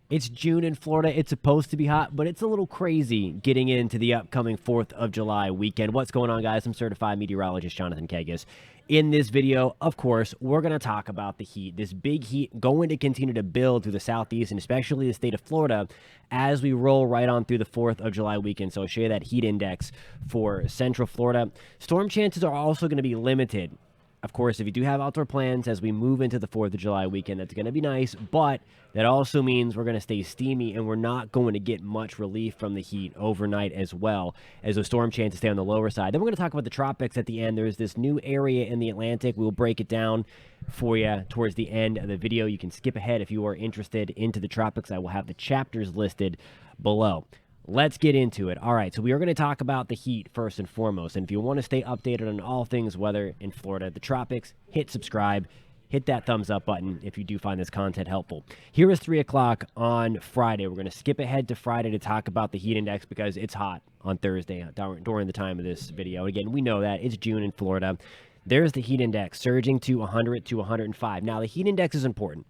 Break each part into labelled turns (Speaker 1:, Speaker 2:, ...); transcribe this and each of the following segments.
Speaker 1: It's June in Florida. It's supposed to be hot, but it's a little crazy getting into the upcoming 4th of July weekend. What's going on, guys? I'm certified meteorologist Jonathan Kagas. In this video, of course, we're going to talk about the heat. This big heat going to continue to build through the southeast and especially the state of Florida as we roll right on through the 4th of July weekend. So I'll show you that heat index for Central Florida. Storm chances are also going to be limited. Of course, if you do have outdoor plans as we move into the 4th of July weekend, that's going to be nice, but that also means we're going to stay steamy and we're not going to get much relief from the heat overnight as well, as those storm chances stay on the lower side. Then we're going to talk about the tropics at the end. There's this new area in the Atlantic. We'll break it down for you towards the end of the video. You can skip ahead if you are interested into the tropics. I will have the chapters listed below. Let's get into it. All right, so we are going to talk about the heat first and foremost. And if you want to stay updated on all things weather in Florida, the tropics, hit subscribe, hit that thumbs up button if you do find this content helpful. Here is 3 o'clock on Friday. We're going to skip ahead to Friday to talk about the heat index because it's hot on Thursday during the time of this video. Again, we know that. It's June in Florida. There's the heat index surging to 100 to 105. Now, the heat index is important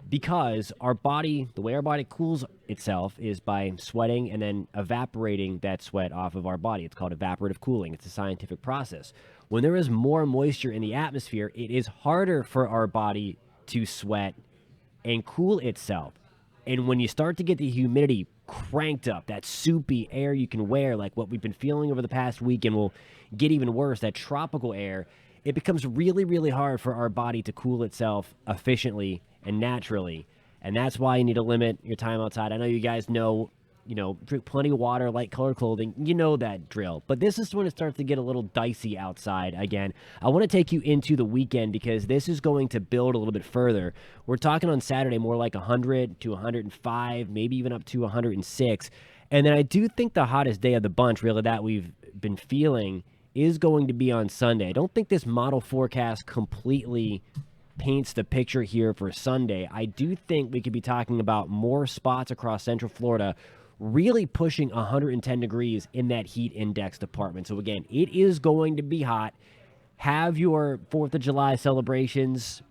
Speaker 1: because our body, the way our body cools itself is by sweating and then evaporating that sweat off of our body. It's called evaporative cooling. It's a scientific process. When there is more moisture in the atmosphere, it is harder for our body to sweat and cool itself. And when you start to get the humidity cranked up, that soupy air you can wear, like what we've been feeling over the past week and will get even worse, that tropical air, it becomes really, really hard for our body to cool itself efficiently and naturally. And that's why you need to limit your time outside. I know you guys know, drink plenty of water, light colored clothing. You know that drill. But this is when it starts to get a little dicey outside again. I want to take you into the weekend because this is going to build a little bit further. We're talking on Saturday more like 100 to 105, maybe even up to 106. And then I do think the hottest day of the bunch, really, that we've been feeling is going to be on Sunday. I don't think this model forecast completely paints the picture here for Sunday. I do think we could be talking about more spots across Central Florida really pushing 110 degrees in that heat index department. So again, it is going to be hot. Have your 4th of July celebrations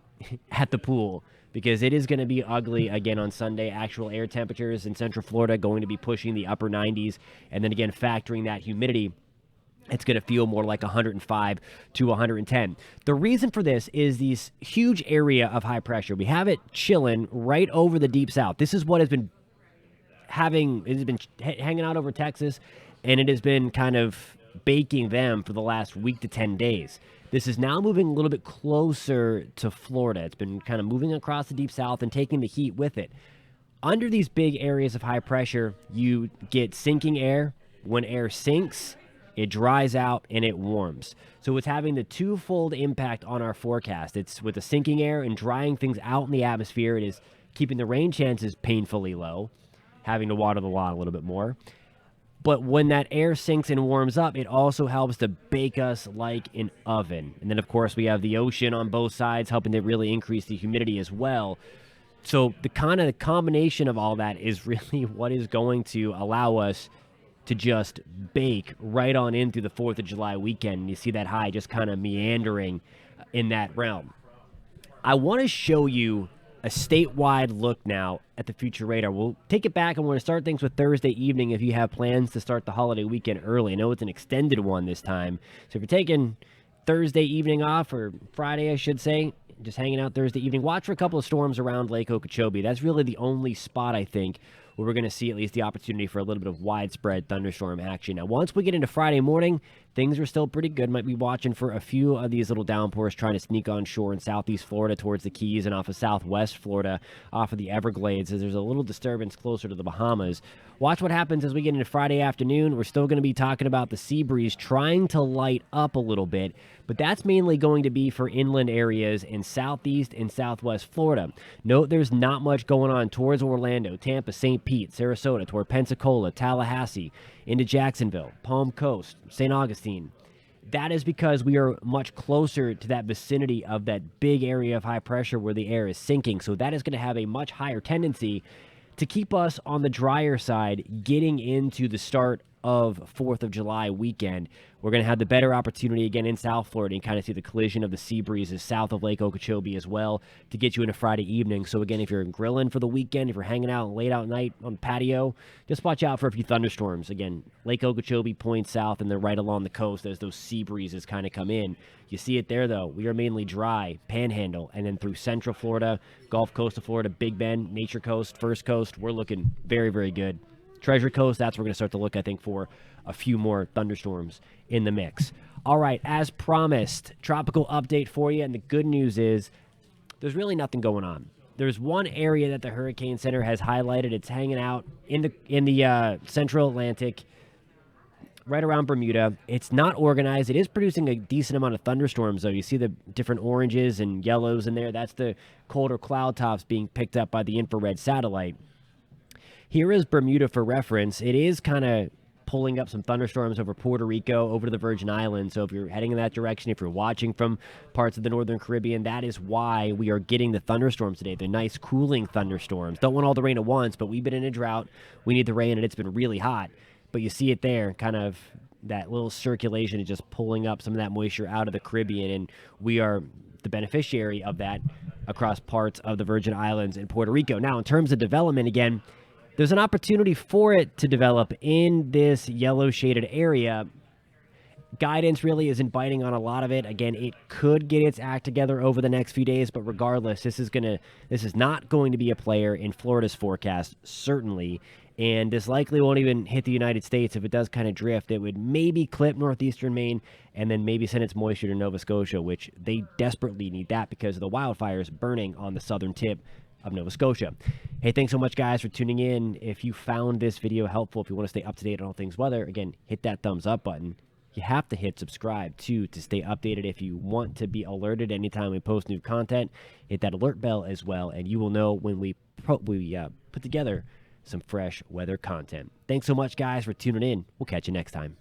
Speaker 1: at the pool because it is going to be ugly again on Sunday. Actual air temperatures in Central Florida going to be pushing the upper 90s. And then again, factoring that humidity, it's going to feel more like 105 to 110. The reason for this is this huge area of high pressure. We have it chilling right over the deep south. This is what has been hanging out over Texas, and it has been kind of baking them for the last week to 10 days. This is now moving a little bit closer to Florida. It's been kind of moving across the deep south and taking the heat with it. Under these big areas of high pressure, you get sinking air. When air sinks, it dries out and it warms. So it's having the twofold impact on our forecast. It's with the sinking air and drying things out in the atmosphere. It is keeping the rain chances painfully low, having to water the lawn a little bit more. But when that air sinks and warms up, it also helps to bake us like an oven. And then, of course, we have the ocean on both sides helping to really increase the humidity as well. So the combination of all that is really what is going to allow us to just bake right on in through the 4th of July weekend. And you see that high just kind of meandering in that realm. I want to show you a statewide look now at the future radar. We'll take it back and we're going to start things with Thursday evening if you have plans to start the holiday weekend early. I know it's an extended one this time. So if you're taking Thursday evening off, or Friday, I should say, just hanging out Thursday evening, watch for a couple of storms around Lake Okeechobee. That's really the only spot, I think, where we're going to see at least the opportunity for a little bit of widespread thunderstorm action. Now, once we get into Friday morning, things are still pretty good. Might be watching for a few of these little downpours trying to sneak on shore in southeast Florida towards the Keys and off of southwest Florida, off of the Everglades, as there's a little disturbance closer to the Bahamas. Watch what happens as we get into Friday afternoon. We're still going to be talking about the sea breeze trying to light up a little bit, but that's mainly going to be for inland areas in southeast and southwest Florida. Note there's not much going on towards Orlando, Tampa, St. Pete, Sarasota, toward Pensacola, Tallahassee, into Jacksonville, Palm Coast, St. Augustine. That is because we are much closer to that vicinity of that big area of high pressure where the air is sinking. So that is going to have a much higher tendency to keep us on the drier side getting into the start of 4th of July weekend, we're going to have the better opportunity again in South Florida and kind of see the collision of the sea breezes south of Lake Okeechobee as well to get you in a Friday evening. So again, if you're grilling for the weekend, if you're hanging out late out night on the patio, just watch out for a few thunderstorms. Again, Lake Okeechobee points south and then right along the coast as those sea breezes kind of come in. You see it there, though. We are mainly dry, Panhandle, and then through Central Florida, Gulf Coast of Florida, Big Bend, Nature Coast, First Coast. We're looking very, very good. Treasure Coast, that's where we're going to start to look, I think, for a few more thunderstorms in the mix. All right, as promised, tropical update for you, and the good news is there's really nothing going on. There's one area that the Hurricane Center has highlighted. It's hanging out in the Central Atlantic, right around Bermuda. It's not organized. It is producing a decent amount of thunderstorms, though. You see the different oranges and yellows in there. That's the colder cloud tops being picked up by the infrared satellite. Here is Bermuda for reference. It is kind of pulling up some thunderstorms over Puerto Rico, over to the Virgin Islands. So if you're heading in that direction, if you're watching from parts of the Northern Caribbean, that is why we are getting the thunderstorms today. The nice cooling thunderstorms. Don't want all the rain at once, but we've been in a drought. We need the rain, and it's been really hot. But you see it there, kind of that little circulation is just pulling up some of that moisture out of the Caribbean, and we are the beneficiary of that across parts of the Virgin Islands and Puerto Rico. Now, in terms of development, again, there's an opportunity for it to develop in this yellow shaded area. Guidance really isn't biting on a lot of it. Again, it could get its act together over the next few days, but regardless, this is not going to be a player in Florida's forecast, certainly. And this likely won't even hit the United States. If it does kind of drift, it would maybe clip northeastern Maine and then maybe send its moisture to Nova Scotia, which they desperately need that because of the wildfires burning on the southern tip of Nova Scotia. Hey, thanks so much, guys, for tuning in. If you found this video helpful, if you want to stay up to date on all things weather, again, hit that thumbs up button. You have to hit subscribe, too, to stay updated. If you want to be alerted anytime we post new content, hit that alert bell as well, and you will know when we put together some fresh weather content. Thanks so much, guys, for tuning in. We'll catch you next time.